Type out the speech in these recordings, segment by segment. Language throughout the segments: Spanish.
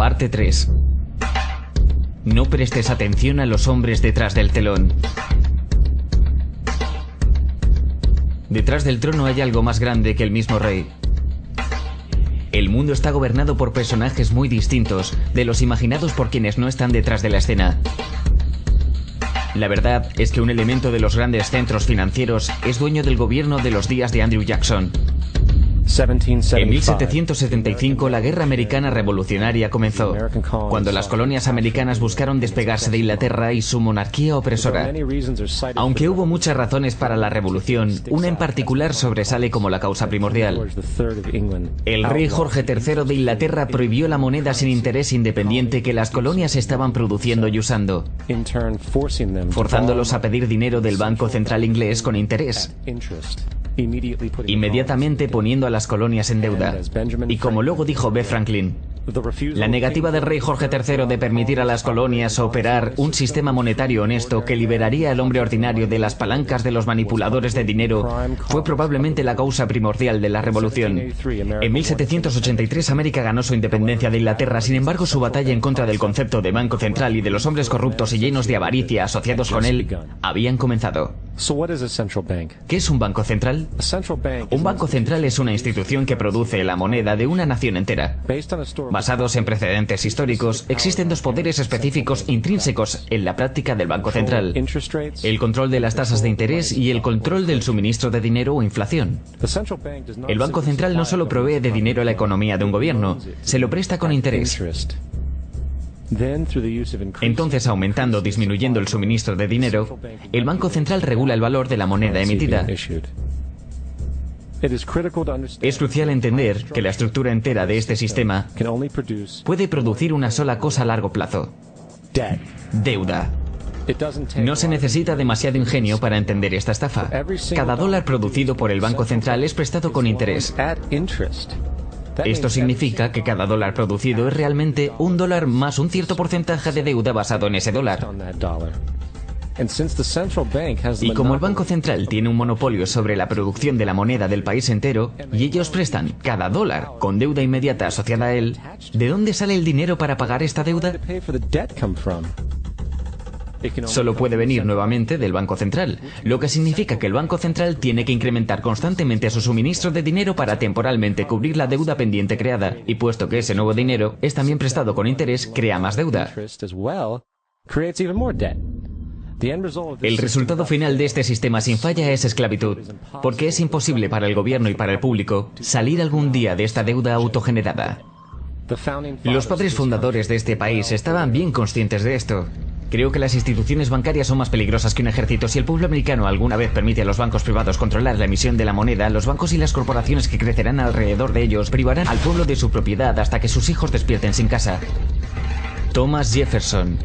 Parte 3. No prestes atención a los hombres detrás del telón. Detrás del trono hay algo más grande que el mismo rey. El mundo está gobernado por personajes muy distintos de los imaginados por quienes no están detrás de la escena. La verdad es que un elemento de los grandes centros financieros es dueño del gobierno de los días de Andrew Jackson. En 1775 la guerra americana revolucionaria comenzó, cuando las colonias americanas buscaron despegarse de Inglaterra y su monarquía opresora. Aunque hubo muchas razones para la revolución, una en particular sobresale como la causa primordial. El rey Jorge III de Inglaterra prohibió la moneda sin interés independiente que las colonias estaban produciendo y usando, forzándolos a pedir dinero del Banco Central inglés con interés, inmediatamente poniendo a las colonias en deuda. Y como luego dijo B. Franklin, la negativa del rey Jorge III de permitir a las colonias operar un sistema monetario honesto que liberaría al hombre ordinario de las palancas de los manipuladores de dinero fue probablemente la causa primordial de la revolución. En 1783 América ganó su independencia de Inglaterra, sin embargo su batalla en contra del concepto de banco central y de los hombres corruptos y llenos de avaricia asociados con él habían comenzado. ¿Qué es un banco central? Un banco central es una institución que produce la moneda de una nación entera. Basados en precedentes históricos, existen dos poderes específicos intrínsecos en la práctica del Banco Central: el control de las tasas de interés y el control del suministro de dinero o inflación. El Banco Central no solo provee de dinero a la economía de un gobierno, se lo presta con interés. Entonces, aumentando o disminuyendo el suministro de dinero, el Banco Central regula el valor de la moneda emitida. Es crucial entender que la estructura entera de este sistema puede producir una sola cosa a largo plazo: deuda. No se necesita demasiado ingenio para entender esta estafa. Cada dólar producido por el Banco Central es prestado con interés. Esto significa que cada dólar producido es realmente un dólar más un cierto porcentaje de deuda basado en ese dólar. Y como el Banco Central tiene un monopolio sobre la producción de la moneda del país entero, y ellos prestan cada dólar con deuda inmediata asociada a él, ¿de dónde sale el dinero para pagar esta deuda? Solo puede venir nuevamente del Banco Central, lo que significa que el Banco Central tiene que incrementar constantemente su suministro de dinero para temporalmente cubrir la deuda pendiente creada, y puesto que ese nuevo dinero es también prestado con interés, crea más deuda. El resultado final de este sistema sin falla es esclavitud, porque es imposible para el gobierno y para el público salir algún día de esta deuda autogenerada. Los padres fundadores de este país estaban bien conscientes de esto. Creo que las instituciones bancarias son más peligrosas que un ejército. Si el pueblo americano alguna vez permite a los bancos privados controlar la emisión de la moneda, los bancos y las corporaciones que crecerán alrededor de ellos privarán al pueblo de su propiedad hasta que sus hijos despierten sin casa. Thomas Jefferson.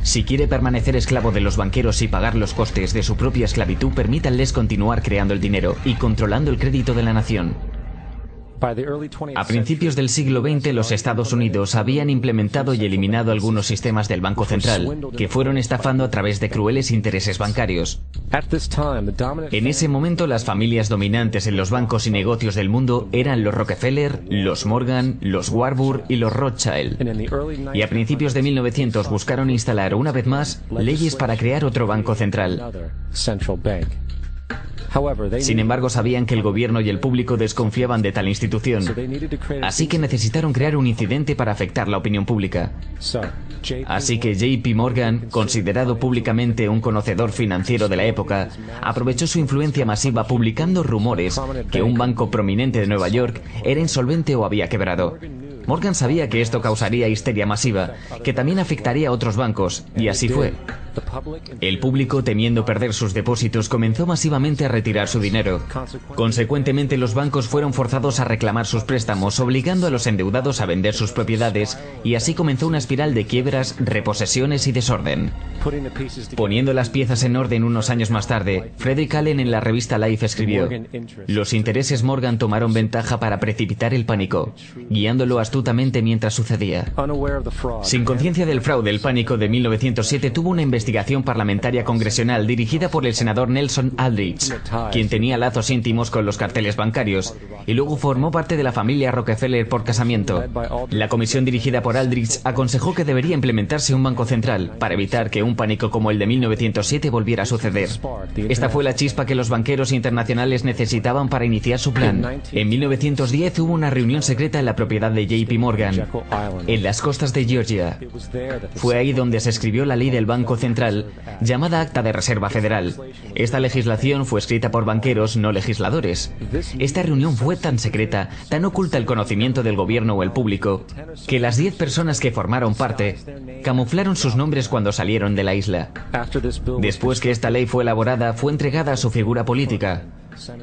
Si quiere permanecer esclavo de los banqueros y pagar los costes de su propia esclavitud, permítanles continuar creando el dinero y controlando el crédito de la nación. A principios del siglo XX, los Estados Unidos habían implementado y eliminado algunos sistemas del Banco Central, que fueron estafando a través de crueles intereses bancarios. En ese momento, las familias dominantes en los bancos y negocios del mundo eran los Rockefeller, los Morgan, los Warburg y los Rothschild. Y a principios de 1900 buscaron instalar una vez más leyes para crear otro banco central. Sin embargo, sabían que el gobierno y el público desconfiaban de tal institución, así que necesitaron crear un incidente para afectar la opinión pública. Así que JP Morgan, considerado públicamente un conocedor financiero de la época, aprovechó su influencia masiva publicando rumores que un banco prominente de Nueva York era insolvente o había quebrado. Morgan sabía que esto causaría histeria masiva, que también afectaría a otros bancos, y así fue. El público, temiendo perder sus depósitos, comenzó masivamente a retirar su dinero. Consecuentemente, los bancos fueron forzados a reclamar sus préstamos, obligando a los endeudados a vender sus propiedades, y así comenzó una espiral de quiebras, reposesiones y desorden. Poniendo las piezas en orden unos años más tarde, Frederick Allen en la revista Life escribió: los intereses Morgan tomaron ventaja para precipitar el pánico, guiándolo astutamente mientras sucedía. Sin conciencia del fraude, el pánico de 1907 tuvo una investigación investigación parlamentaria congresional dirigida por el senador Nelson Aldrich, quien tenía lazos íntimos con los carteles bancarios, y luego formó parte de la familia Rockefeller por casamiento. La comisión dirigida por Aldrich aconsejó que debería implementarse un banco central para evitar que un pánico como el de 1907 volviera a suceder. Esta fue la chispa que los banqueros internacionales necesitaban para iniciar su plan. En 1910 hubo una reunión secreta en la propiedad de JP Morgan, en las costas de Georgia. Fue ahí donde se escribió la ley del Banco Central, llamada Acta de Reserva Federal. Esta legislación fue escrita por banqueros, no legisladores. Esta reunión fue tan secreta, tan oculta al conocimiento del gobierno o el público, que las 10 personas que formaron parte camuflaron sus nombres cuando salieron de la isla. Después que esta ley fue elaborada, fue entregada a su figura política,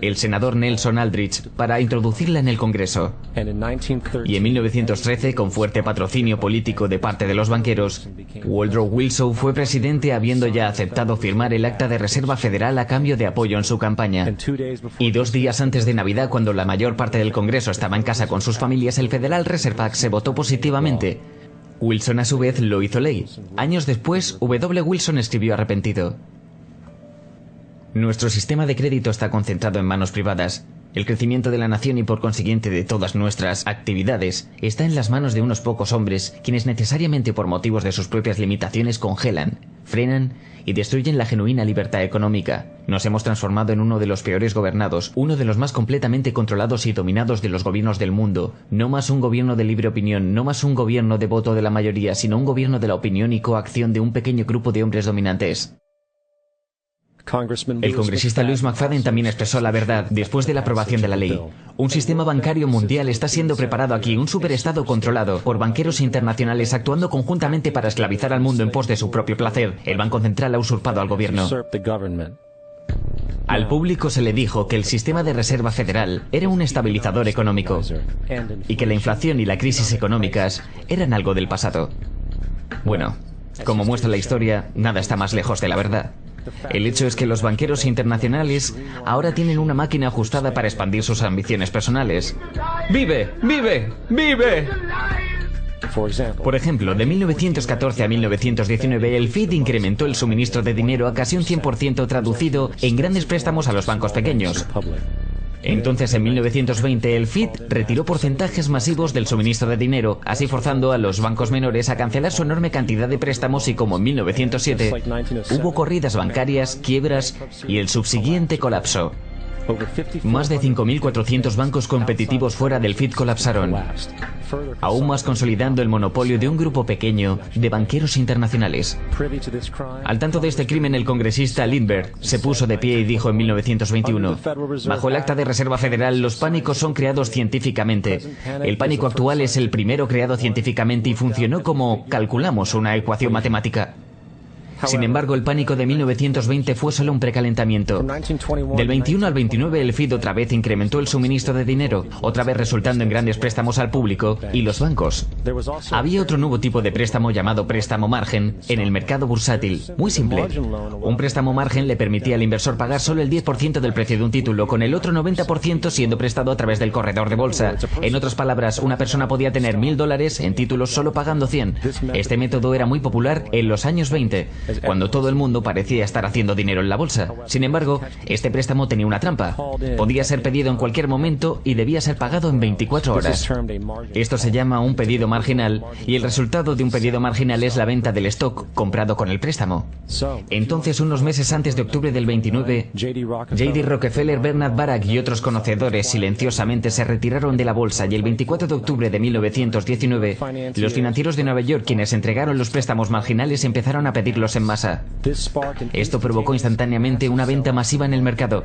el senador Nelson Aldrich, para introducirla en el Congreso. Y en 1913, con fuerte patrocinio político de parte de los banqueros, Woodrow Wilson fue presidente habiendo ya aceptado firmar el Acta de Reserva Federal a cambio de apoyo en su campaña. Y 2 días antes de Navidad, cuando la mayor parte del Congreso estaba en casa con sus familias, el Federal Reserve Act se votó positivamente. Wilson a su vez lo hizo ley. Años después, W. Wilson escribió arrepentido: nuestro sistema de crédito está concentrado en manos privadas. El crecimiento de la nación y por consiguiente de todas nuestras actividades está en las manos de unos pocos hombres, quienes necesariamente por motivos de sus propias limitaciones congelan, frenan y destruyen la genuina libertad económica. Nos hemos transformado en uno de los peores gobernados, uno de los más completamente controlados y dominados de los gobiernos del mundo. No más un gobierno de libre opinión, no más un gobierno de voto de la mayoría, sino un gobierno de la opinión y coacción de un pequeño grupo de hombres dominantes. El congresista Louis McFadden también expresó la verdad después de la aprobación de la ley. Un sistema bancario mundial está siendo preparado aquí, un superestado controlado por banqueros internacionales actuando conjuntamente para esclavizar al mundo en pos de su propio placer. El Banco Central ha usurpado al gobierno. Al público se le dijo que el sistema de reserva federal era un estabilizador económico y que la inflación y la crisis económicas eran algo del pasado. Bueno, como muestra la historia, nada está más lejos de la verdad. El hecho es que los banqueros internacionales ahora tienen una máquina ajustada para expandir sus ambiciones personales. ¡Vive! ¡Vive! ¡Vive! Por ejemplo, de 1914 a 1919, el FED incrementó el suministro de dinero a casi un 100% traducido en grandes préstamos a los bancos pequeños. Entonces, en 1920, el FED retiró porcentajes masivos del suministro de dinero, así forzando a los bancos menores a cancelar su enorme cantidad de préstamos y como en 1907, hubo corridas bancarias, quiebras y el subsiguiente colapso. Más de 5.400 bancos competitivos fuera del FED colapsaron, aún más consolidando el monopolio de un grupo pequeño de banqueros internacionales. Al tanto de este crimen, el congresista Lindbergh se puso de pie y dijo en 1921: bajo el Acta de Reserva Federal, los pánicos son creados científicamente. El pánico actual es el primero creado científicamente y funcionó como calculamos una ecuación matemática. Sin embargo, el pánico de 1920 fue solo un precalentamiento. Del 21 al 29, el FED otra vez incrementó el suministro de dinero, otra vez resultando en grandes préstamos al público y los bancos. Había otro nuevo tipo de préstamo llamado préstamo margen en el mercado bursátil, muy simple. Un préstamo margen le permitía al inversor pagar solo el 10% del precio de un título, con el otro 90% siendo prestado a través del corredor de bolsa. En otras palabras, una persona podía tener $1.000 en títulos solo pagando 100. Este método era muy popular en los años 20. Cuando todo el mundo parecía estar haciendo dinero en la bolsa. Sin embargo, este préstamo tenía una trampa. Podía ser pedido en cualquier momento y debía ser pagado en 24 horas. Esto se llama un pedido marginal y el resultado de un pedido marginal es la venta del stock comprado con el préstamo. Entonces, unos meses antes de octubre del 29, J.D. Rockefeller, Bernard Baruch y otros conocedores silenciosamente se retiraron de la bolsa y el 24 de octubre de 1919, los financieros de Nueva York, quienes entregaron los préstamos marginales, empezaron a pedirlos en masa. Esto provocó instantáneamente una venta masiva en el mercado,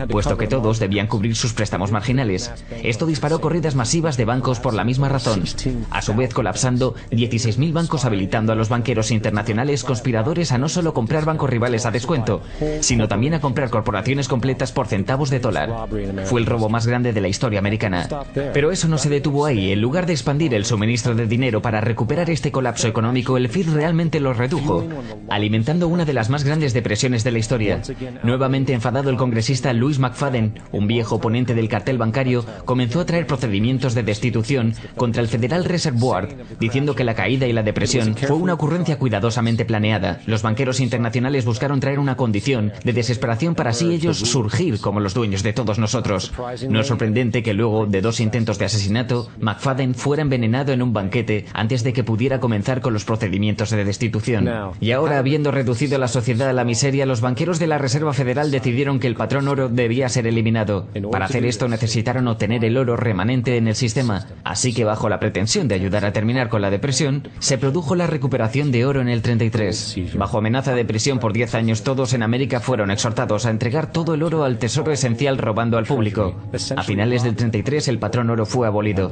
puesto que todos debían cubrir sus préstamos marginales. Esto disparó corridas masivas de bancos por la misma razón, a su vez colapsando 16.000 bancos, habilitando a los banqueros internacionales conspiradores a no solo comprar bancos rivales a descuento, sino también a comprar corporaciones completas por centavos de dólar. Fue el robo más grande de la historia americana. Pero eso no se detuvo ahí. En lugar de expandir el suministro de dinero para recuperar este colapso económico, el FED realmente lo redujo. Al alimentando una de las más grandes depresiones de la historia. Nuevamente enfadado, el congresista Louis McFadden, un viejo oponente del cartel bancario, comenzó a traer procedimientos de destitución contra el Federal Reserve Board, diciendo que la caída y la depresión fue una ocurrencia cuidadosamente planeada. Los banqueros internacionales buscaron traer una condición de desesperación para así ellos surgir como los dueños de todos nosotros. No es sorprendente que luego de 2 intentos de asesinato, McFadden fuera envenenado en un banquete antes de que pudiera comenzar con los procedimientos de destitución. Y ahora, habiendo reducido la sociedad a la miseria, los banqueros de la Reserva Federal decidieron que el patrón oro debía ser eliminado. Para hacer esto necesitaron obtener el oro remanente en el sistema, así que bajo la pretensión de ayudar a terminar con la depresión, se produjo la recuperación de oro en el 33. Bajo amenaza de prisión por 10 años, todos en América fueron exhortados a entregar todo el oro al tesoro esencial robando al público. A finales del 33 el patrón oro fue abolido.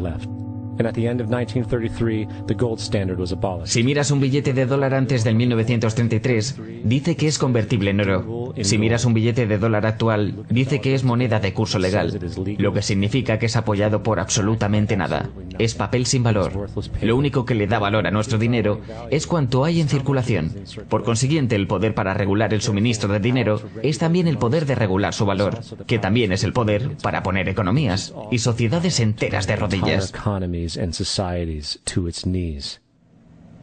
Si miras un billete de dólar antes del 1933, dice que es convertible en oro. Si miras un billete de dólar actual, dice que es moneda de curso legal, lo que significa que es apoyado por absolutamente nada. Es papel sin valor. Lo único que le da valor a nuestro dinero es cuanto hay en circulación. Por consiguiente, el poder para regular el suministro de dinero es también el poder de regular su valor, que también es el poder para poner economías y sociedades enteras de rodillas.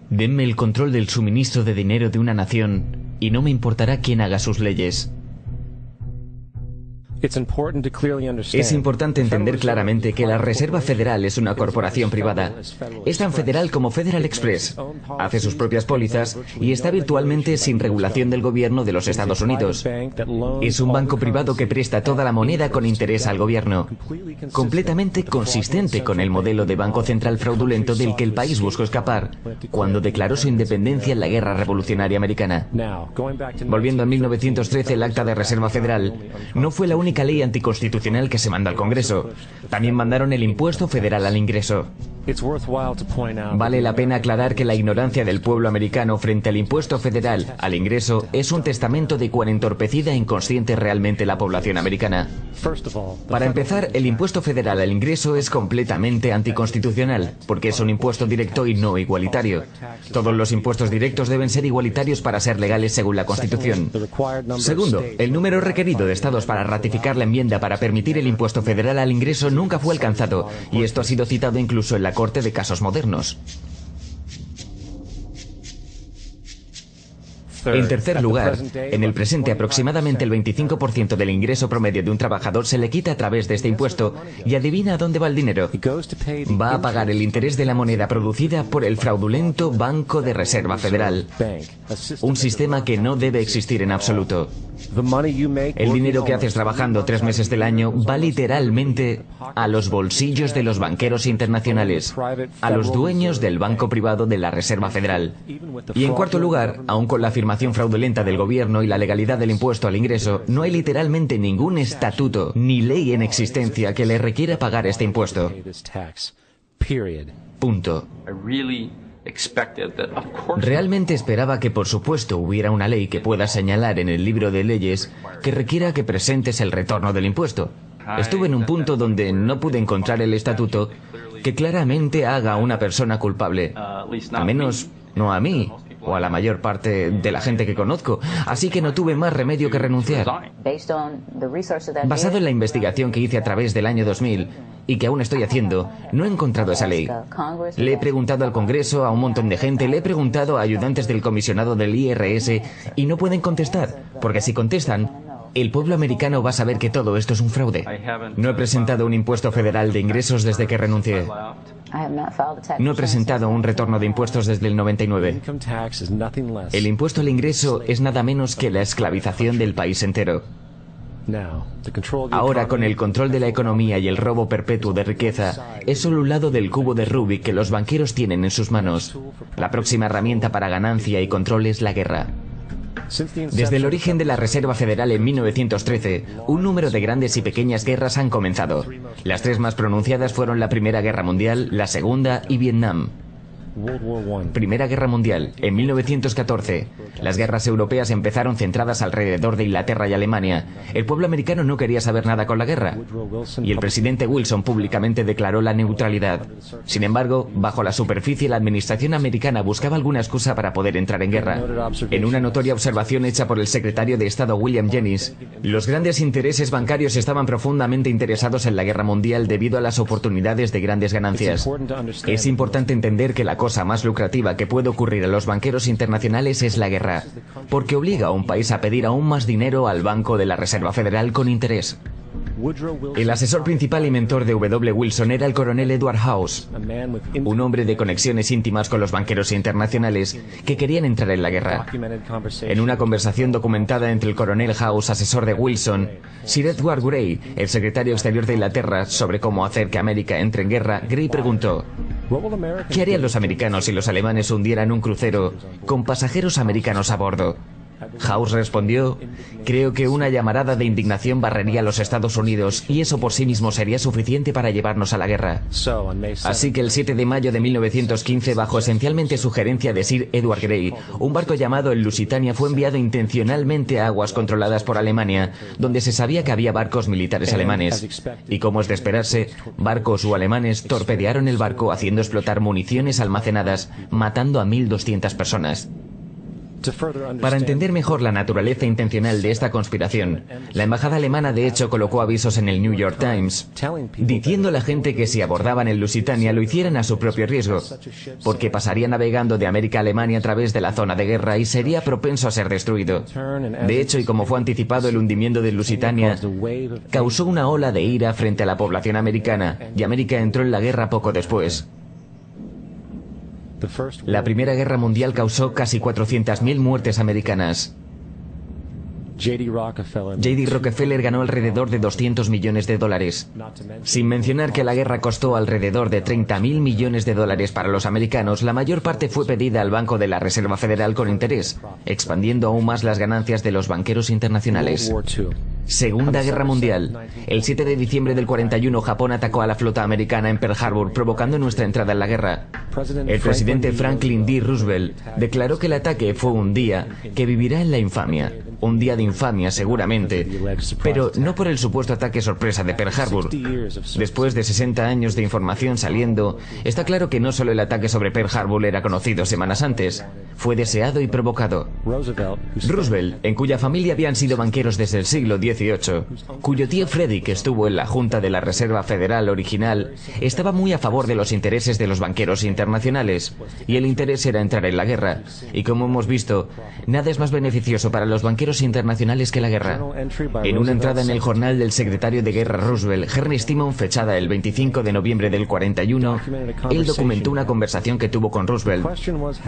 Denme el control del suministro de dinero de una nación y no me importará quién haga sus leyes. Es importante entender claramente que la Reserva Federal es una corporación privada. Es tan federal como Federal Express. Hace sus propias pólizas y está virtualmente sin regulación del gobierno de los Estados Unidos. Es un banco privado que presta toda la moneda con interés al gobierno. Completamente consistente con el modelo de banco central fraudulento del que el país buscó escapar cuando declaró su independencia en la Guerra Revolucionaria Americana. Volviendo a 1913, el Acta de Reserva Federal no fue la única ley anticonstitucional que se manda al Congreso. También mandaron el impuesto federal al ingreso. Vale la pena aclarar que la ignorancia del pueblo americano frente al impuesto federal al ingreso es un testamento de cuán entorpecida e inconsciente realmente la población americana. Para empezar, el impuesto federal al ingreso es completamente anticonstitucional, porque es un impuesto directo y no igualitario. Todos los impuestos directos deben ser igualitarios para ser legales según la Constitución. Segundo, el número requerido de estados para ratificar la enmienda para permitir el impuesto federal al ingreso nunca fue alcanzado, y esto ha sido citado incluso en la Corte de Casos Modernos. En tercer lugar, en el presente aproximadamente el 25% del ingreso promedio de un trabajador se le quita a través de este impuesto, y adivina a dónde va el dinero. Va a pagar el interés de la moneda producida por el fraudulento Banco de Reserva Federal. Un sistema que no debe existir en absoluto. El dinero que haces trabajando 3 meses del año va literalmente a los bolsillos de los banqueros internacionales, a los dueños del banco privado de la Reserva Federal. Y en cuarto lugar, aun con la afirmación fraudulenta del gobierno y la legalidad del impuesto al ingreso, no hay literalmente ningún estatuto ni ley en existencia que le requiera pagar este impuesto. Punto. Realmente esperaba que, por supuesto, hubiera una ley que pueda señalar en el libro de leyes que requiera que presentes el retorno del impuesto. Estuve en un punto donde no pude encontrar el estatuto que claramente haga a una persona culpable. Al menos no a mí o a la mayor parte de la gente que conozco. Así que no tuve más remedio que renunciar. Basado en la investigación que hice a través del año 2000 y que aún estoy haciendo, no he encontrado esa ley. Le he preguntado al Congreso, a un montón de gente, le he preguntado a ayudantes del comisionado del IRS y no pueden contestar, porque si contestan, el pueblo americano va a saber que todo esto es un fraude. No he presentado un impuesto federal de ingresos desde que renuncié. No he presentado un retorno de impuestos desde el 99. El impuesto al ingreso es nada menos que la esclavización del país entero. Ahora, con el control de la economía y el robo perpetuo de riqueza, es solo un lado del cubo de Rubik que los banqueros tienen en sus manos. La próxima herramienta para ganancia y control es la guerra. Desde el origen de la Reserva Federal en 1913, un número de grandes y pequeñas guerras han comenzado. Las 3 más pronunciadas fueron la Primera Guerra Mundial, la Segunda y Vietnam. Primera Guerra Mundial, en 1914. Las guerras europeas empezaron centradas alrededor de Inglaterra y Alemania. El pueblo americano no quería saber nada con la guerra. Y el presidente Wilson públicamente declaró la neutralidad. Sin embargo, bajo la superficie, la administración americana buscaba alguna excusa para poder entrar en guerra. En una notoria observación hecha por el secretario de Estado William Jennings, los grandes intereses bancarios estaban profundamente interesados en la guerra mundial debido a las oportunidades de grandes ganancias. Es importante entender que la cosa más lucrativa que puede ocurrir a los banqueros internacionales es la guerra, porque obliga a un país a pedir aún más dinero al Banco de la Reserva Federal con interés. El asesor principal y mentor de W. Wilson era el coronel Edward House, un hombre de conexiones íntimas con los banqueros internacionales que querían entrar en la guerra. En una conversación documentada entre el coronel House, asesor de Wilson, Sir Edward Grey, el secretario exterior de Inglaterra, sobre cómo hacer que América entre en guerra, Grey preguntó: ¿qué harían los americanos si los alemanes hundieran un crucero con pasajeros americanos a bordo? House respondió: creo que una llamarada de indignación barrería a los Estados Unidos y eso por sí mismo sería suficiente para llevarnos a la guerra. Así que el 7 de mayo de 1915, bajo esencialmente sugerencia de Sir Edward Grey, un barco llamado el Lusitania fue enviado intencionalmente a aguas controladas por Alemania, donde se sabía que había barcos militares alemanes. Y como es de esperarse, barcos o alemanes torpedearon el barco haciendo explotar municiones almacenadas, matando a 1.200 personas. Para entender mejor la naturaleza intencional de esta conspiración, la embajada alemana de hecho colocó avisos en el New York Times diciendo a la gente que si abordaban el Lusitania lo hicieran a su propio riesgo, porque pasaría navegando de América a Alemania a través de la zona de guerra y sería propenso a ser destruido. De hecho, y como fue anticipado, el hundimiento del Lusitania causó una ola de ira frente a la población americana y América entró en la guerra poco después. La Primera Guerra Mundial causó casi 400.000 muertes americanas. J.D. Rockefeller ganó alrededor de 200 millones de dólares. Sin mencionar que la guerra costó alrededor de 30.000 millones de dólares para los americanos, la mayor parte fue pedida al Banco de la Reserva Federal con interés, expandiendo aún más las ganancias de los banqueros internacionales. Segunda Guerra Mundial. El 7 de diciembre del 41, Japón atacó a la flota americana en Pearl Harbor, provocando nuestra entrada en la guerra. El presidente Franklin D. Roosevelt declaró que el ataque fue un día que vivirá en la infamia. Un día de infamia, seguramente, pero no por el supuesto ataque sorpresa de Pearl Harbor. Después de 60 años de información saliendo, está claro que no solo el ataque sobre Pearl Harbor era conocido semanas antes, fue deseado y provocado. Roosevelt, en cuya familia habían sido banqueros desde el siglo XVIII, cuyo tío Freddy, que estuvo en la Junta de la Reserva Federal original, estaba muy a favor de los intereses de los banqueros internacionales, y el interés era entrar en la guerra. Y como hemos visto, nada es más beneficioso para los banqueros internacionales que la guerra. En una entrada en el jornal del secretario de Guerra Roosevelt, Henry Stimon, fechada el 25 de noviembre del 41, él documentó una conversación que tuvo con Roosevelt.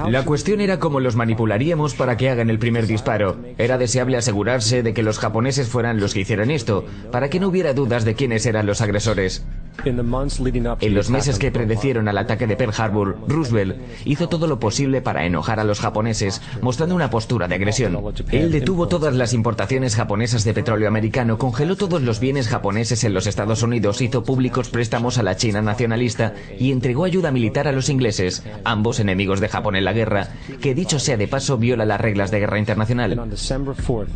La cuestión era cómo los manipularíamos para que hagan el primer disparo. Era deseable asegurarse de que los japoneses fueran los que hicieran esto, para que no hubiera dudas de quiénes eran los agresores. En los meses que predecieron al ataque de Pearl Harbor, Roosevelt hizo todo lo posible para enojar a los japoneses, mostrando una postura de agresión. Él detuvo todas las importaciones japonesas de petróleo americano, congeló todos los bienes japoneses en los Estados Unidos, hizo públicos préstamos a la China nacionalista y entregó ayuda militar a los ingleses, ambos enemigos de Japón en la guerra, que dicho sea de paso viola las reglas de guerra internacional.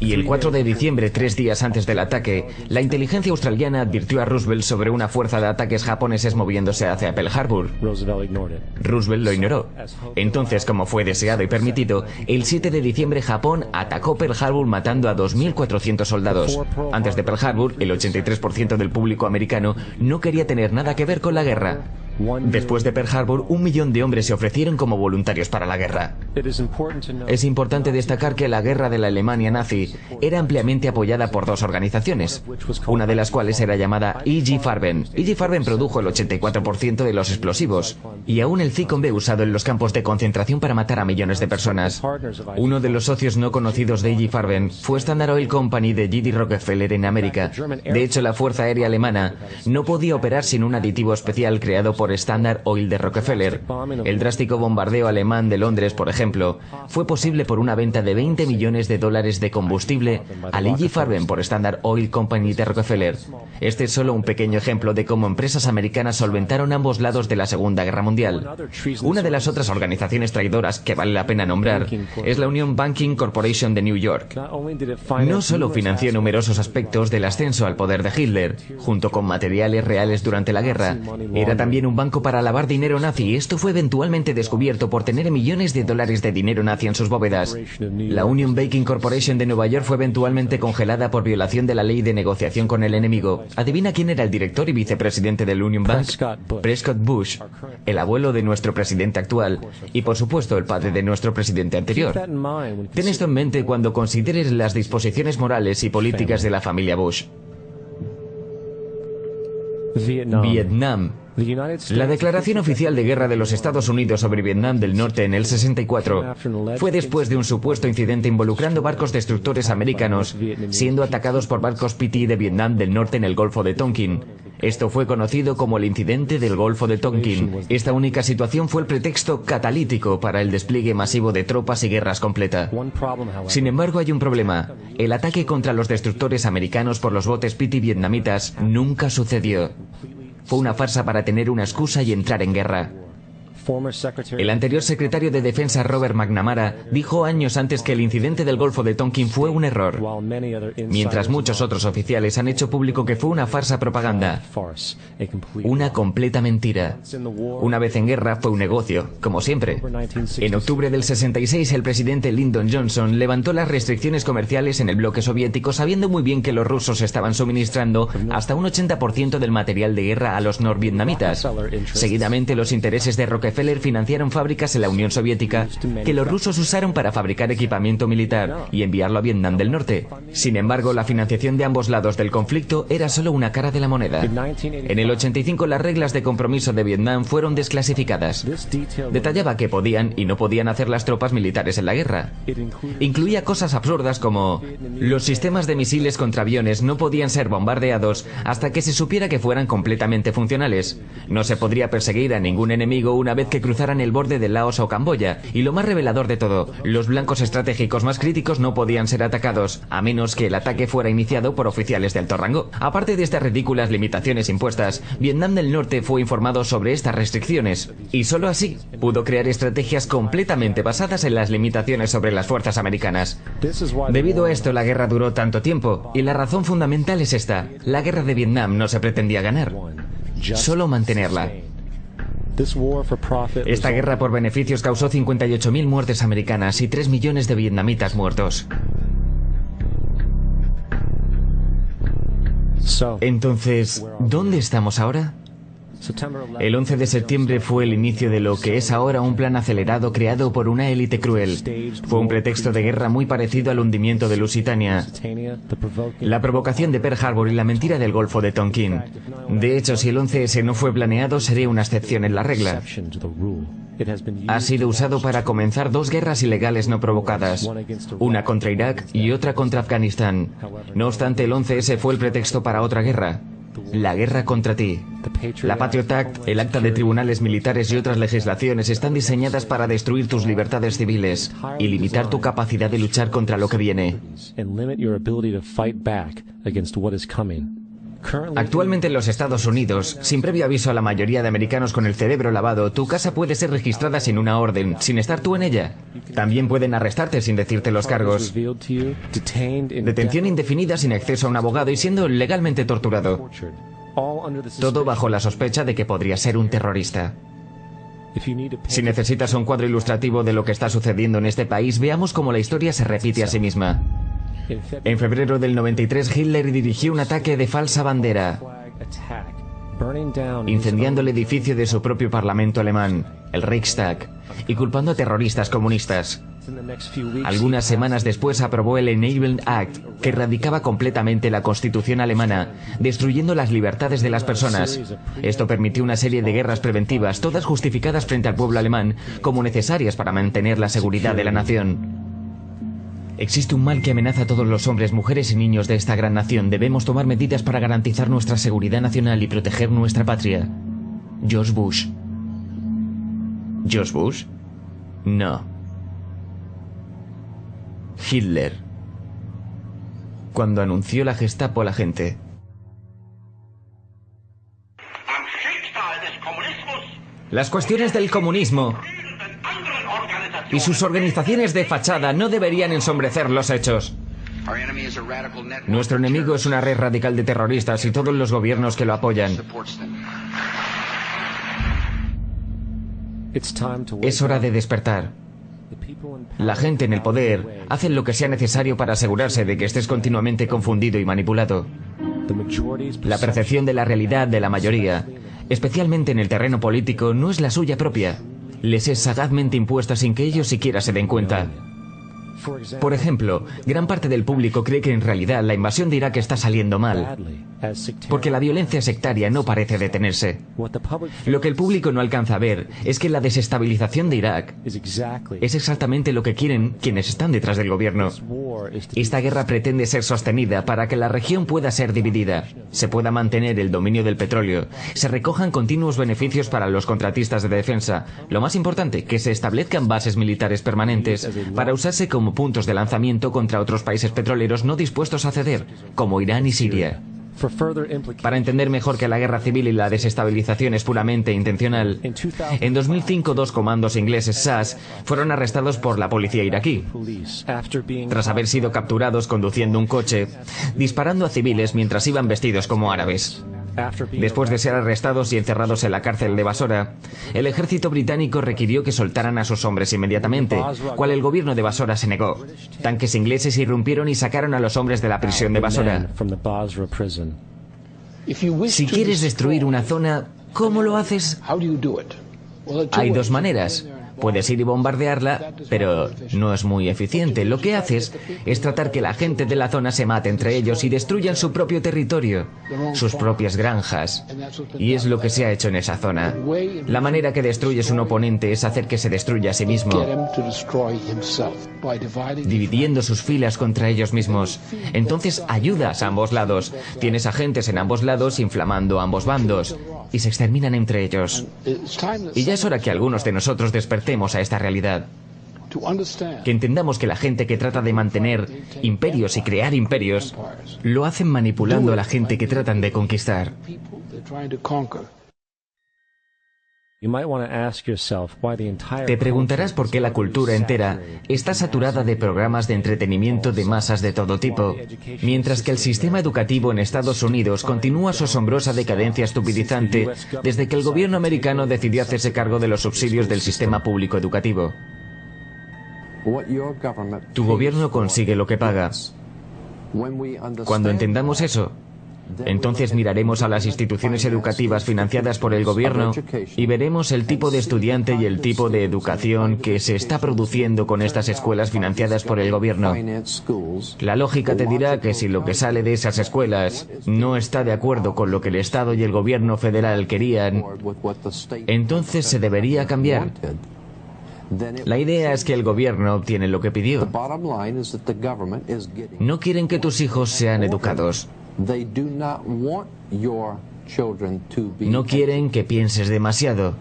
Y el 4 de diciembre, 3 días antes del ataque, la inteligencia australiana advirtió a Roosevelt sobre una fuerza de ataques japoneses moviéndose hacia Pearl Harbor. Roosevelt lo ignoró. Entonces, como fue deseado y permitido, el 7 de diciembre Japón atacó Pearl Harbor matando a 2.400 soldados. Antes de Pearl Harbor, el 83% del público americano no quería tener nada que ver con la guerra. Después de Pearl Harbor, 1 millón de hombres se ofrecieron como voluntarios para la guerra. Es importante destacar que la guerra de la Alemania nazi era ampliamente apoyada por dos organizaciones, una de las cuales era llamada E.G. Farben. E.G. Farben produjo el 84% de los explosivos y aún el Zyklon B usado en los campos de concentración para matar a millones de personas. Uno de los socios no conocidos de E.G. Farben fue Standard Oil Company de J.D. Rockefeller en América. De hecho, la Fuerza Aérea Alemana no podía operar sin un aditivo especial creado por por Standard Oil de Rockefeller. El drástico bombardeo alemán de Londres, por ejemplo, fue posible por una venta de $20 millones de combustible a Lee Farben por Standard Oil Company de Rockefeller. Este es solo un pequeño ejemplo de cómo empresas americanas solventaron ambos lados de la Segunda Guerra Mundial. Una de las otras organizaciones traidoras que vale la pena nombrar es la Union Banking Corporation de New York. No solo financió numerosos aspectos del ascenso al poder de Hitler, junto con materiales reales durante la guerra, era también un banco para lavar dinero nazi, y esto fue eventualmente descubierto por tener millones de dólares de dinero nazi en sus bóvedas. La Union Banking Corporation de Nueva York fue eventualmente congelada por violación de la ley de negociación con el enemigo. ¿Adivina quién era el director y vicepresidente del Union Bank? Prescott Bush, el abuelo de nuestro presidente actual, y por supuesto el padre de nuestro presidente anterior. Ten esto en mente cuando consideres las disposiciones morales y políticas de la familia Bush. Vietnam. La declaración oficial de guerra de los Estados Unidos sobre Vietnam del Norte en el 64 fue después de un supuesto incidente involucrando barcos destructores americanos siendo atacados por barcos PT de Vietnam del Norte en el Golfo de Tonkin. Esto fue conocido como el incidente del Golfo de Tonkin. Esta única situación fue el pretexto catalítico para el despliegue masivo de tropas y guerras completa. Sin embargo, hay un problema. El ataque contra los destructores americanos por los botes PT vietnamitas nunca sucedió. Fue una farsa para tener una excusa y entrar en guerra. El anterior secretario de Defensa Robert McNamara dijo años antes que el incidente del Golfo de Tonkin fue un error, mientras muchos otros oficiales han hecho público que fue una farsa propaganda, una completa mentira. Una vez en guerra fue un negocio, como siempre. En octubre del 66 el presidente Lyndon Johnson levantó las restricciones comerciales en el bloque soviético sabiendo muy bien que los rusos estaban suministrando hasta un 80% del material de guerra a los norvietnamitas. Seguidamente los intereses de Rockefeller financiaron fábricas en la Unión Soviética que los rusos usaron para fabricar equipamiento militar y enviarlo a Vietnam del Norte. Sin embargo, la financiación de ambos lados del conflicto era solo una cara de la moneda. En el 85 las reglas de compromiso de Vietnam fueron desclasificadas. Detallaba qué podían y no podían hacer las tropas militares en la guerra. Incluía cosas absurdas como los sistemas de misiles contra aviones no podían ser bombardeados hasta que se supiera que fueran completamente funcionales. No se podría perseguir a ningún enemigo una vez que cruzaran el borde de Laos o Camboya, y lo más revelador de todo, los blancos estratégicos más críticos no podían ser atacados, a menos que el ataque fuera iniciado por oficiales de alto rango. Aparte de estas ridículas limitaciones impuestas, Vietnam del Norte fue informado sobre estas restricciones, y solo así pudo crear estrategias completamente basadas en las limitaciones sobre las fuerzas americanas. Debido a esto, la guerra duró tanto tiempo, y la razón fundamental es esta: la guerra de Vietnam no se pretendía ganar, solo mantenerla. Esta guerra por beneficios causó 58.000 muertes americanas y 3 millones de vietnamitas muertos. Entonces, ¿dónde estamos ahora? El 11 de septiembre fue el inicio de lo que es ahora un plan acelerado creado por una élite cruel. Fue un pretexto de guerra muy parecido al hundimiento de Lusitania, la provocación de Pearl Harbor y la mentira del Golfo de Tonkin. De hecho, si el 11S no fue planeado, sería una excepción en la regla. Ha sido usado para comenzar dos guerras ilegales no provocadas, una contra Irak y otra contra Afganistán. No obstante, el 11S fue el pretexto para otra guerra. La guerra contra ti. La Patriot Act, el acta de tribunales militares y otras legislaciones están diseñadas para destruir tus libertades civiles y limitar tu capacidad de luchar contra lo que viene. Actualmente en los Estados Unidos, sin previo aviso a la mayoría de americanos con el cerebro lavado, tu casa puede ser registrada sin una orden, sin estar tú en ella. También pueden arrestarte sin decirte los cargos. Detención indefinida sin acceso a un abogado y siendo legalmente torturado. Todo bajo la sospecha de que podría ser un terrorista. Si necesitas un cuadro ilustrativo de lo que está sucediendo en este país, veamos cómo la historia se repite a sí misma. En febrero del 93, Hitler dirigió un ataque de falsa bandera, incendiando el edificio de su propio parlamento alemán, el Reichstag, y culpando a terroristas comunistas. Algunas semanas después aprobó el Enabling Act, que erradicaba completamente la Constitución alemana, destruyendo las libertades de las personas. Esto permitió una serie de guerras preventivas, todas justificadas frente al pueblo alemán, como necesarias para mantener la seguridad de la nación. Existe un mal que amenaza a todos los hombres, mujeres y niños de esta gran nación. Debemos tomar medidas para garantizar nuestra seguridad nacional y proteger nuestra patria. George Bush. ¿George Bush? No. Hitler. Cuando anunció la Gestapo a la gente. Las cuestiones del comunismo y sus organizaciones de fachada no deberían ensombrecer los hechos. Nuestro enemigo es una red radical de terroristas y todos los gobiernos que lo apoyan. Es hora de despertar. La gente en el poder hace lo que sea necesario para asegurarse de que estés continuamente confundido y manipulado. La percepción de la realidad de la mayoría, especialmente en el terreno político, no es la suya propia. Les es sagazmente impuesta sin que ellos siquiera se den cuenta. Por ejemplo, gran parte del público cree que en realidad la invasión de Irak está saliendo mal, porque la violencia sectaria no parece detenerse. Lo que el público no alcanza a ver es que la desestabilización de Irak es exactamente lo que quieren quienes están detrás del gobierno. Esta guerra pretende ser sostenida para que la región pueda ser dividida, se pueda mantener el dominio del petróleo, se recojan continuos beneficios para los contratistas de defensa, lo más importante, que se establezcan bases militares permanentes para usarse como puntos de lanzamiento contra otros países petroleros no dispuestos a ceder, como Irán y Siria. Para entender mejor que la guerra civil y la desestabilización es puramente intencional, en 2005 dos comandos ingleses SAS fueron arrestados por la policía iraquí, tras haber sido capturados conduciendo un coche, disparando a civiles mientras iban vestidos como árabes. Después de ser arrestados y encerrados en la cárcel de Basora, el ejército británico requirió que soltaran a sus hombres inmediatamente, cual el gobierno de Basora se negó. Tanques ingleses irrumpieron y sacaron a los hombres de la prisión de Basora. Si quieres destruir una zona, ¿cómo lo haces? Hay dos maneras. Puedes ir y bombardearla, pero no es muy eficiente. Lo que haces es tratar que la gente de la zona se mate entre ellos y destruyan su propio territorio, sus propias granjas. Y es lo que se ha hecho en esa zona. La manera que destruyes un oponente es hacer que se destruya a sí mismo, dividiendo sus filas contra ellos mismos. Entonces ayudas a ambos lados. Tienes agentes en ambos lados inflamando a ambos bandos y se exterminan entre ellos. Y ya es hora que algunos de nosotros despertemos a esta realidad. Que entendamos que la gente que trata de mantener imperios y crear imperios, lo hacen manipulando a la gente que tratan de conquistar. Te preguntarás por qué la cultura entera está saturada de programas de entretenimiento de masas de todo tipo, mientras que el sistema educativo en Estados Unidos continúa su asombrosa decadencia estupidizante desde que el gobierno americano decidió hacerse cargo de los subsidios del sistema público educativo. Tu gobierno consigue lo que paga. Cuando entendamos eso, entonces miraremos a las instituciones educativas financiadas por el gobierno y veremos el tipo de estudiante y el tipo de educación que se está produciendo con estas escuelas financiadas por el gobierno. La lógica te dirá que si lo que sale de esas escuelas no está de acuerdo con lo que el Estado y el gobierno federal querían, entonces se debería cambiar. La idea es que el gobierno obtiene lo que pidió. No quieren que tus hijos sean educados. No quieren que pienses demasiado.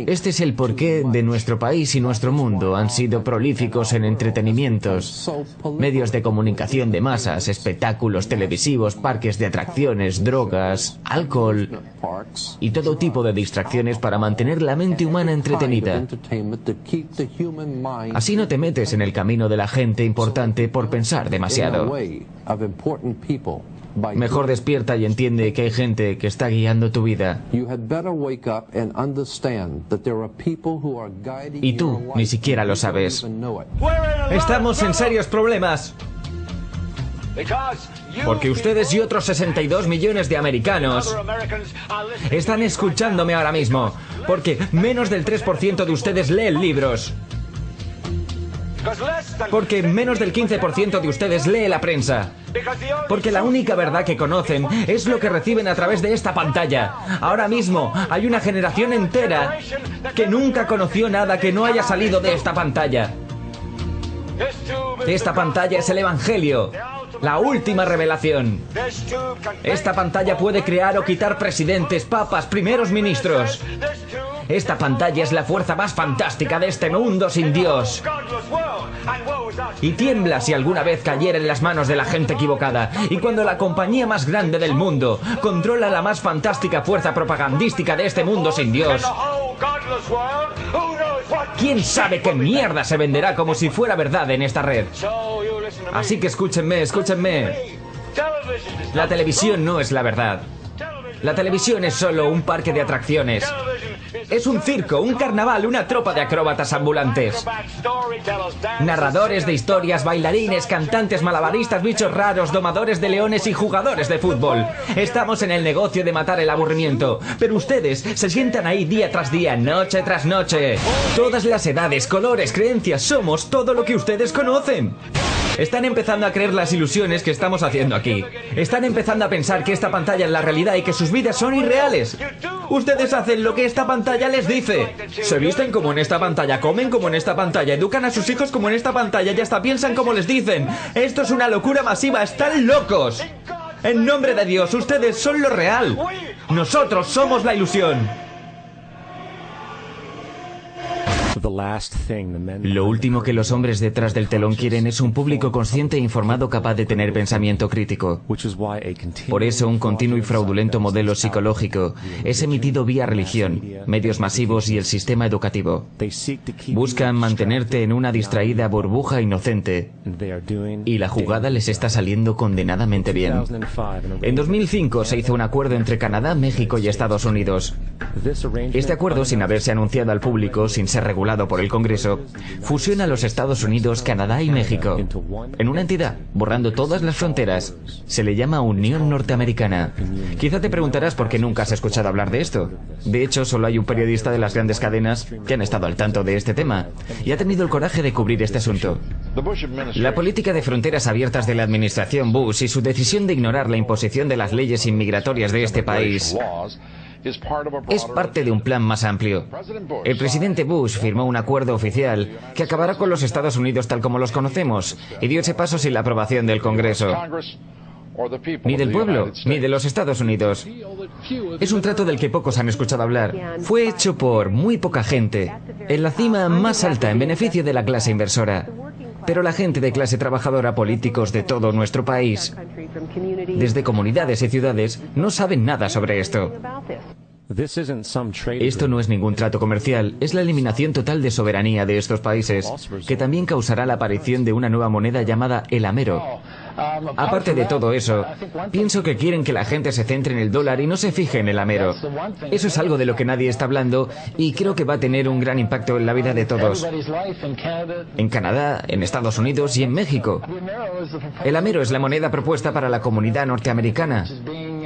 Este es el porqué de nuestro país y nuestro mundo han sido prolíficos en entretenimientos, medios de comunicación de masas, espectáculos televisivos, parques de atracciones, drogas, alcohol y todo tipo de distracciones para mantener la mente humana entretenida. Así no te metes en el camino de la gente importante por pensar demasiado. Mejor despierta y entiende que hay gente que está guiando tu vida. Y tú ni siquiera lo sabes. Estamos en serios problemas. Porque ustedes y otros 62 millones de americanos están escuchándome ahora mismo. Porque menos del 3% de ustedes leen libros. Porque menos del 15% de ustedes lee la prensa. Porque la única verdad que conocen es lo que reciben a través de esta pantalla. Ahora mismo hay una generación entera que nunca conoció nada que no haya salido de esta pantalla. Esta pantalla es el Evangelio. La última revelación. Esta pantalla puede crear o quitar presidentes, papas, primeros ministros. Esta pantalla es la fuerza más fantástica de este mundo sin Dios. Y tiembla si alguna vez cayera en las manos de la gente equivocada. Y cuando la compañía más grande del mundo controla la más fantástica fuerza propagandística de este mundo sin Dios, ¿quién sabe qué mierda se venderá como si fuera verdad en esta red? Así que escúchenme, escúchenme. La televisión no es la verdad. La televisión es solo un parque de atracciones. Es un circo, un carnaval, una tropa de acróbatas ambulantes. Narradores de historias, bailarines, cantantes, malabaristas, bichos raros, domadores de leones y jugadores de fútbol. Estamos en el negocio de matar el aburrimiento, pero ustedes se sientan ahí día tras día, noche tras noche. Todas las edades, colores, creencias, somos todo lo que ustedes conocen. Están empezando a creer las ilusiones que estamos haciendo aquí. Están empezando a pensar que esta pantalla es la realidad y que sus vidas son irreales. Ustedes hacen lo que esta pantalla les dice. Se visten como en esta pantalla, comen como en esta pantalla, educan a sus hijos como en esta pantalla y hasta piensan como les dicen. Esto es una locura masiva, están locos. En nombre de Dios, ustedes son lo real. Nosotros somos la ilusión. Lo último que los hombres detrás del telón quieren es un público consciente e informado capaz de tener pensamiento crítico. Por eso un continuo y fraudulento modelo psicológico es emitido vía religión, medios masivos y el sistema educativo. Buscan mantenerte en una distraída burbuja inocente y la jugada les está saliendo condenadamente bien. En 2005 se hizo un acuerdo entre Canadá, México y Estados Unidos. Este acuerdo, sin haberse anunciado al público, sin ser regulado por el Congreso, fusiona a los Estados Unidos, Canadá y México en una entidad, borrando todas las fronteras. Se le llama Unión Norteamericana. Quizá te preguntarás por qué nunca has escuchado hablar de esto. De hecho, solo hay un periodista de las grandes cadenas que han estado al tanto de este tema y ha tenido el coraje de cubrir este asunto. La política de fronteras abiertas de la administración Bush y su decisión de ignorar la imposición de las leyes inmigratorias de este país es parte de un plan más amplio. El presidente Bush firmó un acuerdo oficial que acabará con los Estados Unidos tal como los conocemos y dio ese paso sin la aprobación del Congreso. Ni del pueblo, ni de los Estados Unidos. Es un trato del que pocos han escuchado hablar. Fue hecho por muy poca gente, en la cima más alta, en beneficio de la clase inversora. Pero la gente de clase trabajadora, políticos de todo nuestro país, desde comunidades y ciudades, no saben nada sobre esto. Esto no es ningún trato comercial, es la eliminación total de soberanía de estos países, que también causará la aparición de una nueva moneda llamada el amero. Aparte de todo eso, pienso que quieren que la gente se centre en el dólar y no se fije en el amero. Eso es algo de lo que nadie está hablando y creo que va a tener un gran impacto en la vida de todos. En Canadá, en Estados Unidos y en México. El amero es la moneda propuesta para la comunidad norteamericana,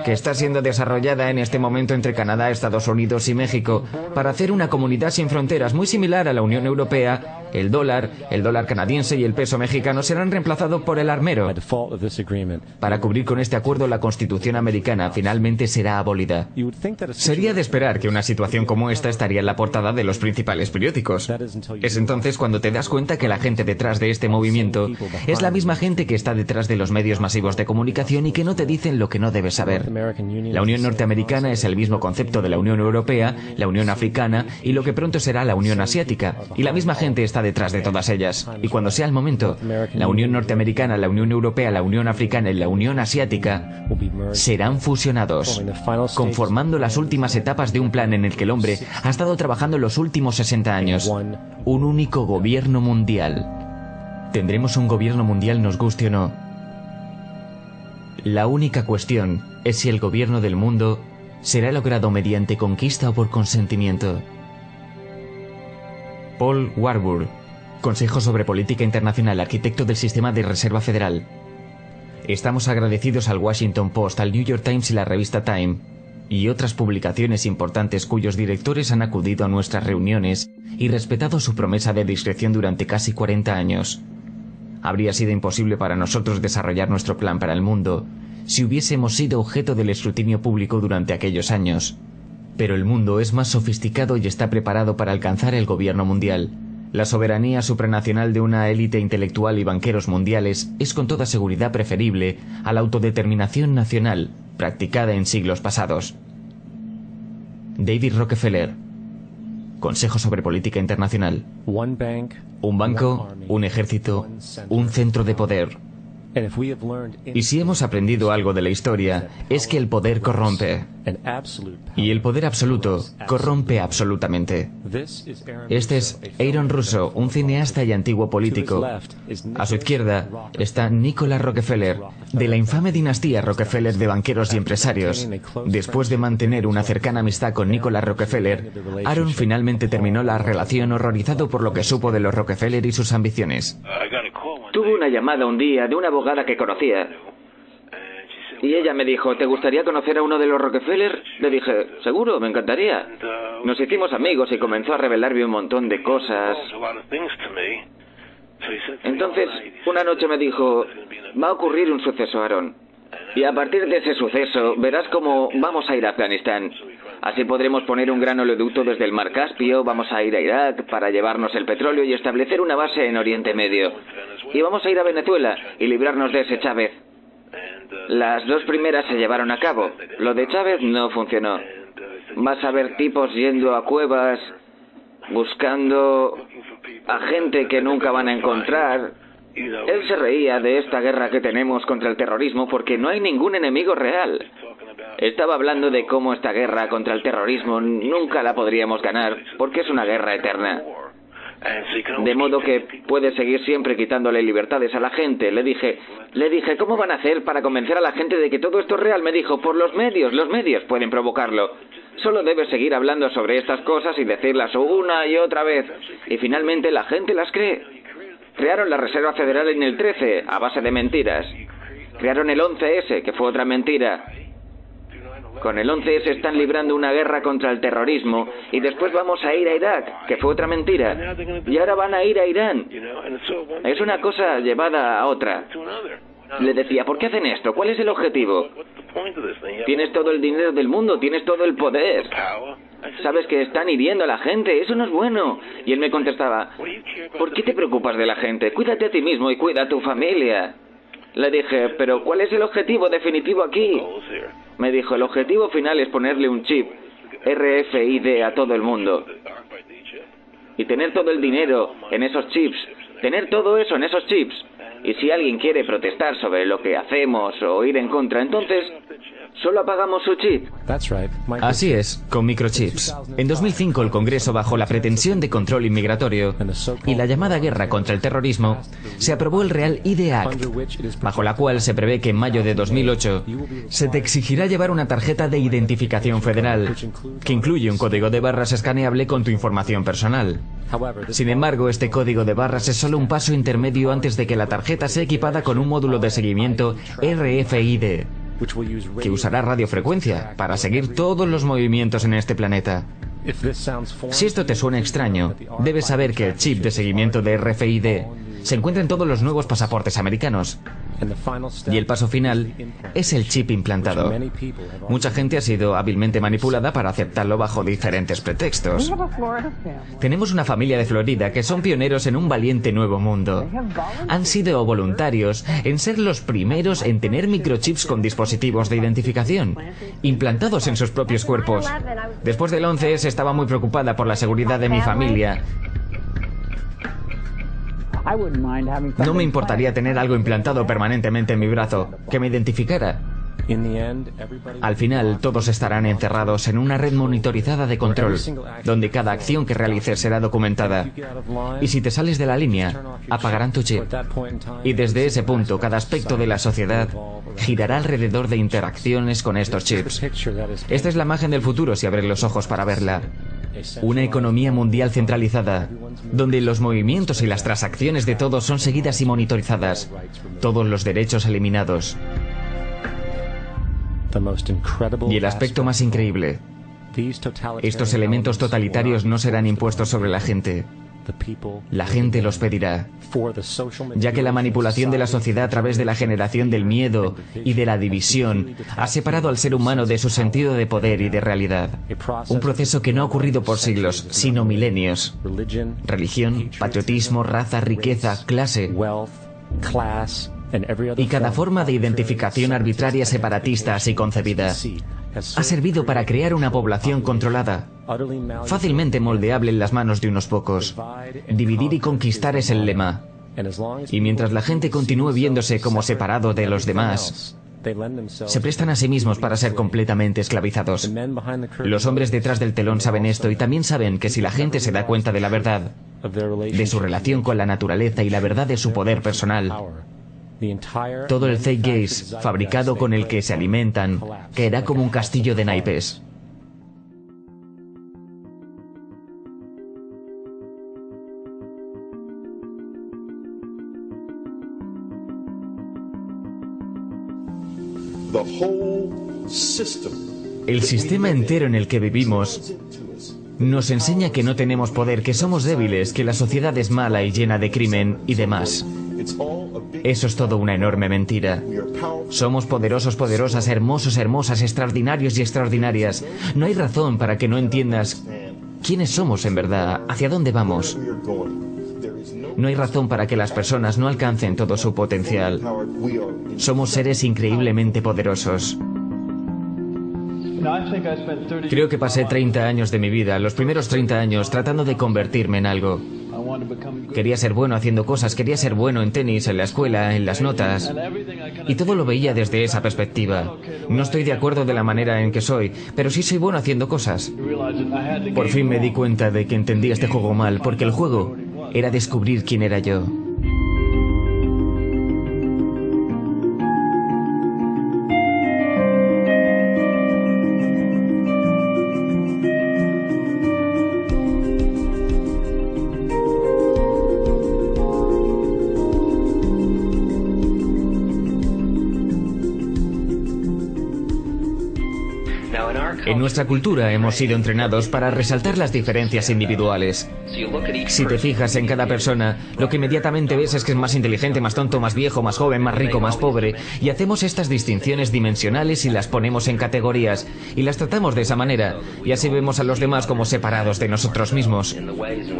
que está siendo desarrollada en este momento entre Canadá, Estados Unidos y México para hacer una comunidad sin fronteras muy similar a la Unión Europea. El dólar canadiense y el peso mexicano serán reemplazados por el armero. Para cubrir con este acuerdo, la Constitución americana finalmente será abolida. Sería de esperar que una situación como esta estaría en la portada de los principales periódicos. Es entonces cuando te das cuenta que la gente detrás de este movimiento es la misma gente que está detrás de los medios masivos de comunicación y que no te dicen lo que no debes saber. La Unión Norteamericana es el mismo concepto de la Unión Europea, la Unión Africana y lo que pronto será la Unión Asiática. Y la misma gente está detrás de todas ellas. Y cuando sea el momento, la Unión Norteamericana, la Unión Europea, la Unión Africana y la Unión Asiática serán fusionados, conformando las últimas etapas de un plan en el que el hombre ha estado trabajando los últimos 60 años. Un único gobierno mundial. Tendremos un gobierno mundial, nos guste o no. La única cuestión es si el gobierno del mundo será logrado mediante conquista o por consentimiento. Paul Warburg, Consejo sobre Política Internacional, arquitecto del Sistema de Reserva Federal. Estamos agradecidos al Washington Post, al New York Times y la revista Time, y otras publicaciones importantes cuyos directores han acudido a nuestras reuniones y respetado su promesa de discreción durante casi 40 años. Habría sido imposible para nosotros desarrollar nuestro plan para el mundo si hubiésemos sido objeto del escrutinio público durante aquellos años. Pero el mundo es más sofisticado y está preparado para alcanzar el gobierno mundial. La soberanía supranacional de una élite intelectual y banqueros mundiales es con toda seguridad preferible a la autodeterminación nacional practicada en siglos pasados. David Rockefeller. Consejo sobre Política Internacional. Un banco, un ejército, un centro de poder. Y si hemos aprendido algo de la historia, es que el poder corrompe. Y el poder absoluto corrompe absolutamente. Este es Aaron Russo, un cineasta y antiguo político. A su izquierda está Nicholas Rockefeller, de la infame dinastía Rockefeller de banqueros y empresarios. Después de mantener una cercana amistad con Nicholas Rockefeller, Aaron finalmente terminó la relación horrorizado por lo que supo de los Rockefeller y sus ambiciones. Tuve una llamada un día de una abogada que conocía. Y ella me dijo, ¿te gustaría conocer a uno de los Rockefeller? Le dije, seguro, me encantaría. Nos hicimos amigos y comenzó a revelarme un montón de cosas. Entonces, una noche me dijo, va a ocurrir un suceso, Aaron. Y a partir de ese suceso, verás cómo vamos a ir a Afganistán. Así podremos poner un gran oleoducto desde el mar Caspio, vamos a ir a Irak para llevarnos el petróleo y establecer una base en Oriente Medio. Y vamos a ir a Venezuela y librarnos de ese Chávez. Las dos primeras se llevaron a cabo. Lo de Chávez no funcionó. Vas a ver tipos yendo a cuevas, buscando a gente que nunca van a encontrar. Él se reía de esta guerra que tenemos contra el terrorismo porque no hay ningún enemigo real. Estaba hablando de cómo esta guerra contra el terrorismo nunca la podríamos ganar porque es una guerra eterna. De modo que puede seguir siempre quitándole libertades a la gente. Le dije, ¿cómo van a hacer para convencer a la gente de que todo esto es real? Me dijo, por los medios pueden provocarlo. Solo debes seguir hablando sobre estas cosas y decirlas una y otra vez. Y finalmente la gente las cree. Crearon la Reserva Federal en el 13 a base de mentiras. Crearon el 11S, que fue otra mentira. Con el 11S están librando una guerra contra el terrorismo y después vamos a ir a Irak, que fue otra mentira. Y ahora van a ir a Irán. Es una cosa llevada a otra. Le decía, ¿por qué hacen esto? ¿Cuál es el objetivo? Tienes todo el dinero del mundo, tienes todo el poder. Sabes que están hiriendo a la gente, eso no es bueno. Y él me contestaba, ¿por qué te preocupas de la gente? Cuídate a ti mismo y cuida a tu familia. Le dije, ¿pero cuál es el objetivo definitivo aquí? Me dijo, el objetivo final es ponerle un chip RFID a todo el mundo. Y tener todo el dinero en esos chips. Tener todo eso en esos chips. Y si alguien quiere protestar sobre lo que hacemos o ir en contra, entonces solo apagamos su chip. Así es, con microchips. En 2005 el Congreso, bajo la pretensión de control inmigratorio y la llamada guerra contra el terrorismo, se aprobó el Real ID Act, bajo la cual se prevé que en mayo de 2008 se te exigirá llevar una tarjeta de identificación federal, que incluye un código de barras escaneable con tu información personal. Sin embargo, este código de barras es solo un paso intermedio antes de que la tarjeta sea equipada con un módulo de seguimiento RFID, que usará radiofrecuencia para seguir todos los movimientos en este planeta. Si esto te suena extraño, debes saber que el chip de seguimiento de RFID se encuentra en todos los nuevos pasaportes americanos. Y el paso final es el chip implantado. Mucha gente ha sido hábilmente manipulada para aceptarlo bajo diferentes pretextos. Tenemos una familia de Florida que son pioneros en un valiente nuevo mundo. Han sido voluntarios en ser los primeros en tener microchips con dispositivos de identificación, implantados en sus propios cuerpos. Después del 11S estaba muy preocupada por la seguridad de mi familia. No me importaría tener algo implantado permanentemente en mi brazo, que me identificara. Al final, todos estarán encerrados en una red monitorizada de control, donde cada acción que realices será documentada. Y si te sales de la línea, apagarán tu chip. Y desde ese punto, cada aspecto de la sociedad girará alrededor de interacciones con estos chips. Esta es la imagen del futuro si abres los ojos para verla. Una economía mundial centralizada, donde los movimientos y las transacciones de todos son seguidas y monitorizadas, todos los derechos eliminados. Y el aspecto más increíble, estos elementos totalitarios no serán impuestos sobre la gente. La gente los pedirá, ya que la manipulación de la sociedad a través de la generación del miedo y de la división ha separado al ser humano de su sentido de poder y de realidad. Un proceso que no ha ocurrido por siglos, sino milenios. Religión, patriotismo, raza, riqueza, clase. Y cada forma de identificación arbitraria, separatista así concebida ha servido para crear una población controlada, fácilmente moldeable en las manos de unos pocos. Dividir y conquistar es el lema. Y mientras la gente continúe viéndose como separado de los demás, se prestan a sí mismos para ser completamente esclavizados. Los hombres detrás del telón saben esto y también saben que si la gente se da cuenta de la verdad, de su relación con la naturaleza y la verdad de su poder personal, todo el zeitgeist fabricado con el que se alimentan caerá como un castillo de naipes. El sistema entero en el que vivimos nos enseña que no tenemos poder, que somos débiles, que la sociedad es mala y llena de crimen y demás. Eso es todo una enorme mentira. Somos poderosos, poderosas, hermosos, hermosas, extraordinarios y extraordinarias. No hay razón para que no entiendas quiénes somos en verdad, hacia dónde vamos. No hay razón para que las personas no alcancen todo su potencial. Somos seres increíblemente poderosos. Creo que pasé 30 años de mi vida, los primeros 30 años, tratando de convertirme en algo. Quería ser bueno haciendo cosas, quería ser bueno en tenis, en la escuela, en las notas. Y todo lo veía desde esa perspectiva. No estoy de acuerdo de la manera en que soy, pero sí soy bueno haciendo cosas. Por fin me di cuenta de que entendía este juego mal, porque el juego era descubrir quién era yo. En nuestra cultura hemos sido entrenados para resaltar las diferencias individuales. Si te fijas en cada persona, lo que inmediatamente ves es que es más inteligente, más tonto, más viejo, más joven, más rico, más pobre. Y hacemos estas distinciones dimensionales y las ponemos en categorías. Y las tratamos de esa manera. Y así vemos a los demás como separados de nosotros mismos.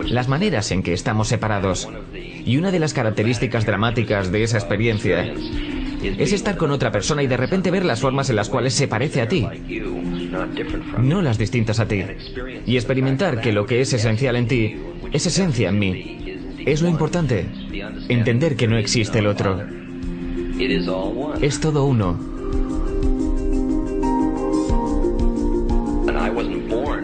Las maneras en que estamos separados. Y una de las características dramáticas de esa experiencia es estar con otra persona y de repente ver las formas en las cuales se parece a ti, no las distintas a ti. Y experimentar que lo que es esencial en ti es esencia en mí. Es lo importante. Entender que no existe el otro. Es todo uno.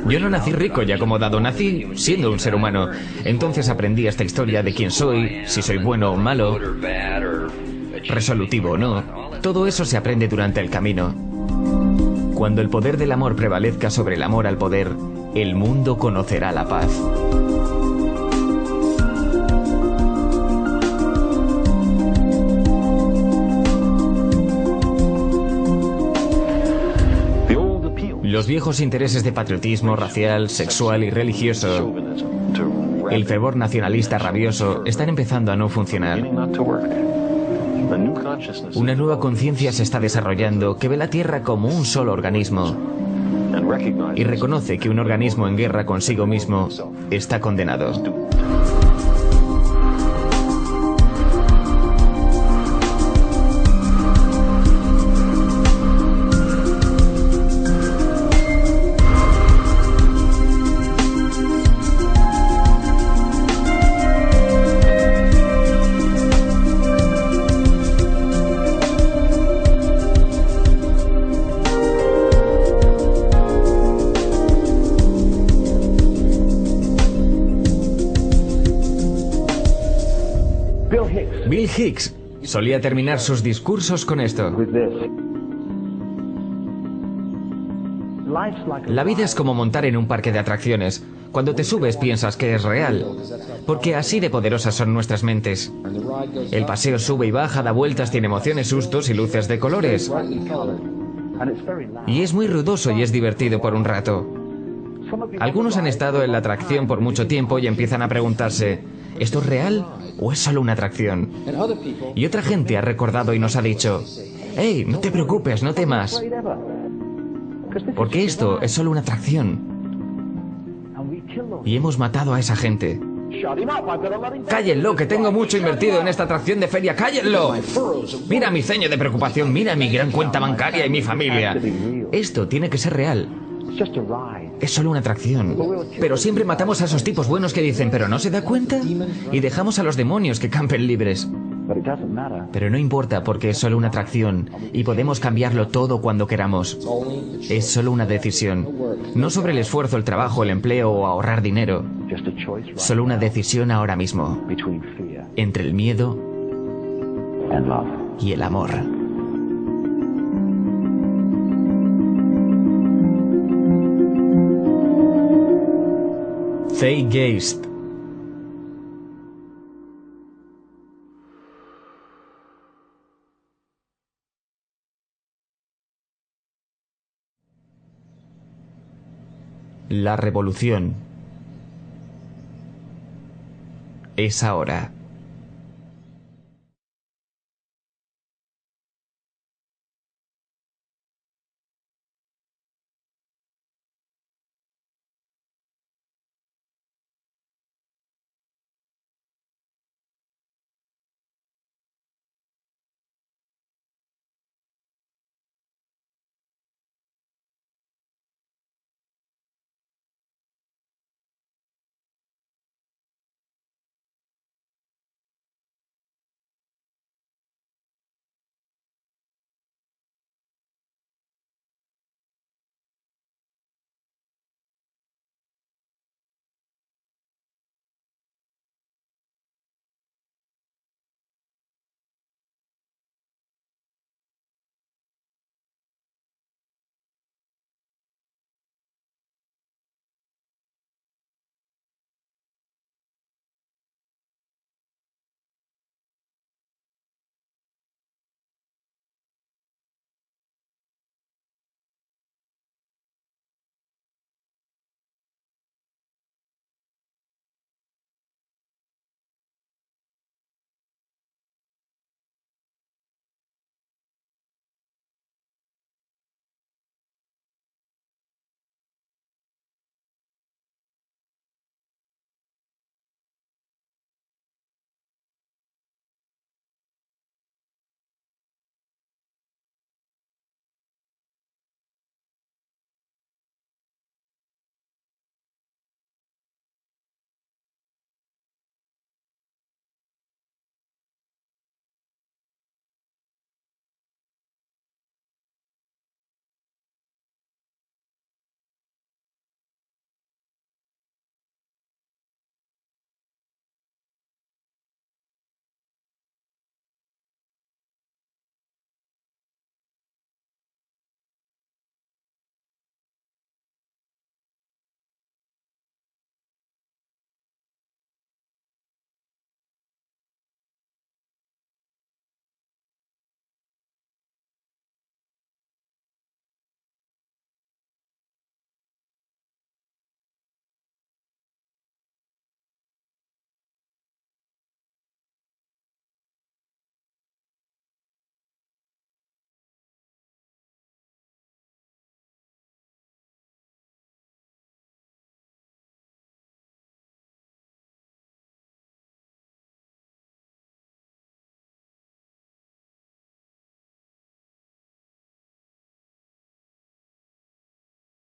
Yo no nací rico y acomodado, nací siendo un ser humano. Entonces aprendí esta historia de quién soy, si soy bueno o malo, resolutivo o no. Todo eso se aprende durante el camino. Cuando el poder del amor prevalezca sobre el amor al poder, el mundo conocerá la paz. Los viejos intereses de patriotismo racial, sexual y religioso, el fervor nacionalista rabioso, están empezando a no funcionar. Una nueva conciencia se está desarrollando que ve la Tierra como un solo organismo y reconoce que un organismo en guerra consigo mismo está condenado. Bill Hicks solía terminar sus discursos con esto. La vida es como montar en un parque de atracciones. Cuando te subes piensas que es real, porque así de poderosas son nuestras mentes. El paseo sube y baja, da vueltas, tiene emociones, sustos y luces de colores. Y es muy ruidoso y es divertido por un rato. Algunos han estado en la atracción por mucho tiempo y empiezan a preguntarse, ¿esto es real o es solo una atracción? Y otra gente ha recordado y nos ha dicho, hey, no te preocupes, no temas, porque esto es solo una atracción. Y hemos matado a esa gente. ¡Cállenlo, que tengo mucho invertido en esta atracción de feria! ¡Cállenlo! Mira mi ceño de preocupación, mira mi gran cuenta bancaria y mi familia. Esto tiene que ser real. Es solo una atracción. Pero siempre matamos a esos tipos buenos que dicen, ¿pero no se da cuenta? Y dejamos a los demonios que campen libres. Pero no importa porque es solo una atracción y podemos cambiarlo todo cuando queramos. Es solo una decisión. No sobre el esfuerzo, el trabajo, el empleo o ahorrar dinero. Solo una decisión ahora mismo. Entre el miedo y el amor. Zeitgeist. La revolución es ahora.